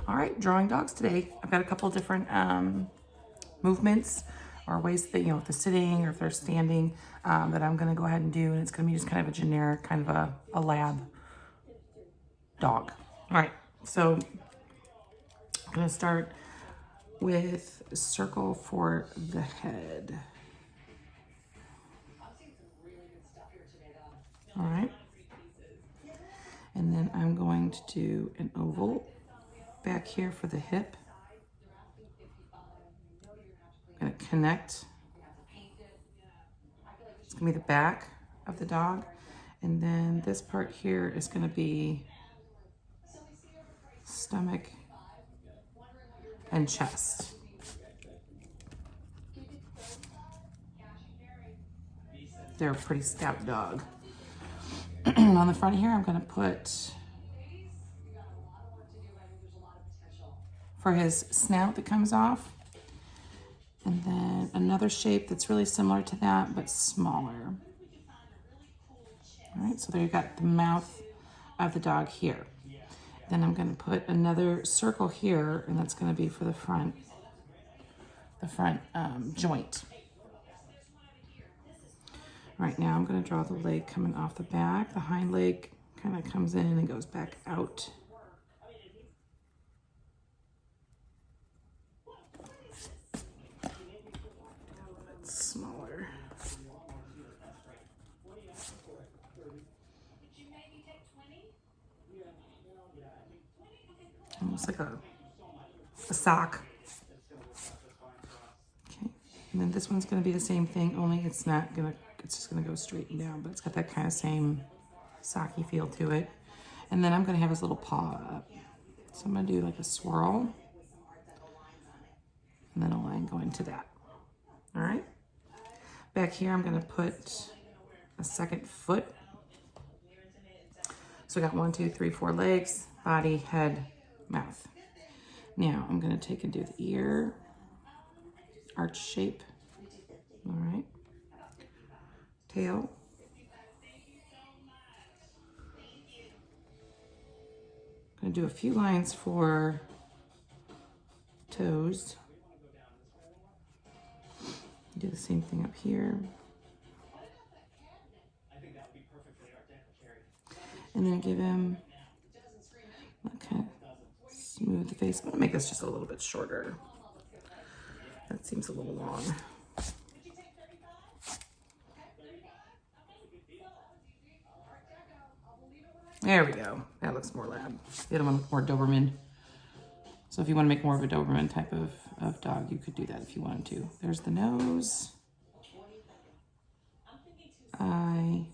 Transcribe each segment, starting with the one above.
All right, drawing dogs today. I've got a couple different movements or ways that, if they're sitting or if they're standing, that I'm gonna go ahead and do. And it's gonna be just kind of a generic, kind of a lab dog. All right, so I'm gonna start with a circle for the head. All right. And then I'm going to do an oval back here for the hip. I'm gonna connect. It's gonna be the back of the dog. And then this part here is gonna be stomach and chest. They're a pretty stout dog. On the front here, I'm gonna put, for his snout that comes off, and then another shape that's really similar to that, but smaller. All right, so there you got the mouth of the dog here. Then I'm gonna put another circle here, and that's gonna be for the front joint. Right now I'm gonna draw the leg coming off the back. The hind leg kind of comes in and goes back out. It's smaller. Almost like a sock. Okay, and then this one's gonna be the same thing, only it's just gonna go straight and down, but it's got that kind of same socky feel to it. And then I'm gonna have his little paw up. So I'm gonna do like a swirl, and then a line going to that. All right. Back here, I'm gonna put a second foot. So I got 1, 2, 3, 4 legs, body, head, mouth. Now I'm gonna take and do the ear, arch shape. All right. Tail. I'm gonna do a few lines for toes. Do the same thing up here. And then give him, kind of smooth the face. I'm gonna make this just a little bit shorter. That seems a little long. There we go. That looks more lab. The other one looks more Doberman. So if you want to make more of a Doberman type of dog, you could do that if you wanted to. There's the nose. Eye.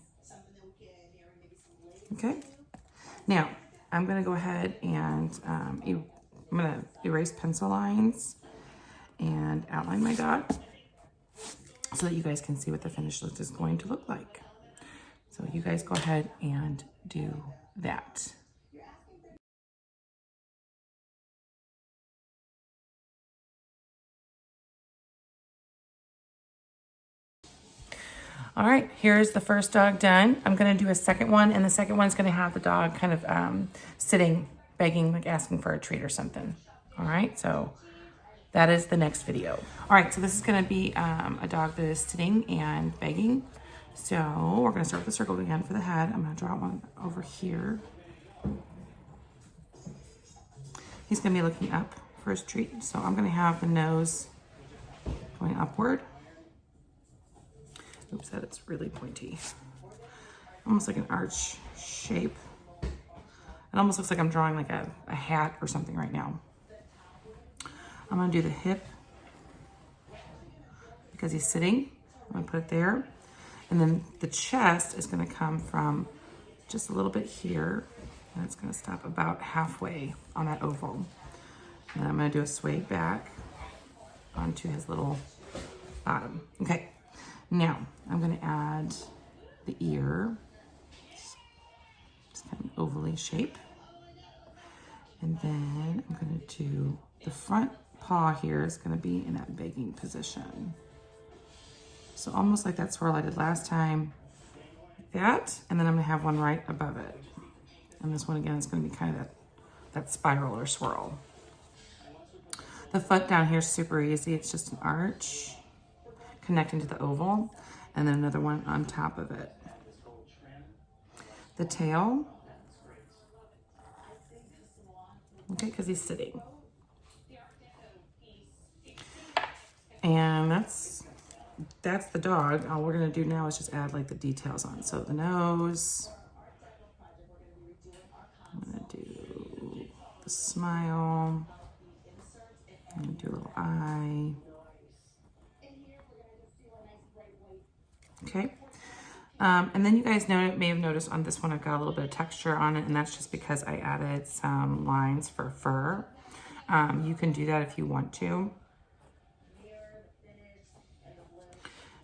Okay. Now, I'm going to go ahead and I'm going to erase pencil lines and outline my dog so that you guys can see what the finished look is going to look like. So you guys go ahead and do that. All right, here's the first dog done. I'm gonna do a second one, and the second one's gonna have the dog kind of sitting, begging, like asking for a treat or something. All right, so that is the next video. All right, so this is gonna be a dog that is sitting and begging. So we're gonna start with the circle again for the head. I'm gonna draw one over here. He's gonna be looking up for his treat. So I'm gonna have the nose going upward. Oops, that it's really pointy. Almost like an arch shape. It almost looks like I'm drawing like a hat or something right now. I'm gonna do the hip because he's sitting. I'm gonna put it there. And then the chest is gonna come from just a little bit here, and it's gonna stop about halfway on that oval. And then I'm gonna do a sway back onto his little bottom. Okay, now I'm gonna add the ear, just kind of an ovally shape. And then I'm gonna do the front paw here is gonna be in that begging position. So almost like that swirl I did last time, like that, and then I'm gonna have one right above it. And this one again is gonna be kind of that spiral or swirl. The foot down here is super easy. It's just an arch connecting to the oval, and then another one on top of it. The tail, okay, because he's sitting. And that's the dog. All we're gonna do now is just add like the details on. So the nose, I'm gonna do the smile, I'm gonna do a little eye. Okay. And then you guys may have noticed on this one, I've got a little bit of texture on it, and that's just because I added some lines for fur. You can do that if you want to.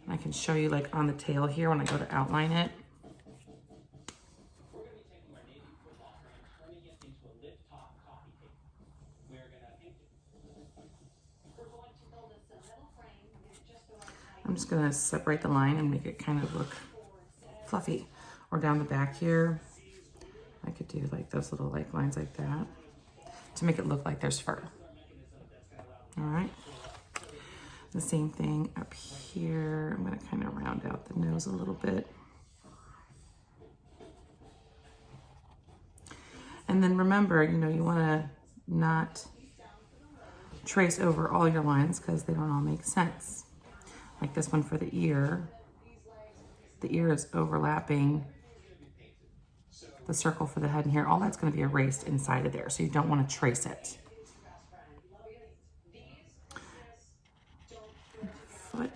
And I can show you like on the tail here when I go to outline it. I'm just gonna separate the line and make it kind of look fluffy. Or down the back here, I could do like those little like lines like that to make it look like there's fur. All right. The same thing up here. I'm gonna kind of round out the nose a little bit. And then remember, you know, you wanna not trace over all your lines because they don't all make sense. Like this one for the ear is overlapping the circle for the head and here. All that's going to be erased inside of there, so you don't want to trace it. Foot.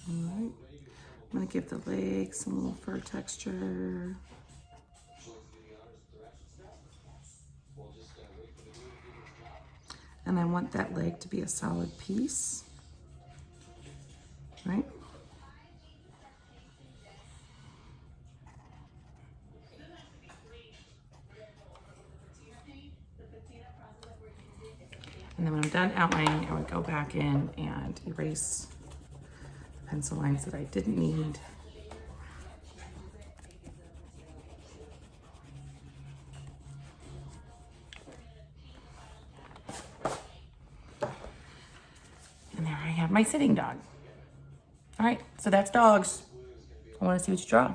All right. I'm going to give the legs some little fur texture. And I want that leg to be a solid piece, right? And then when I'm done outlining, I would go back in and erase the pencil lines that I didn't need. And there I have my sitting dog. All right, so that's dogs. I want to see what you draw.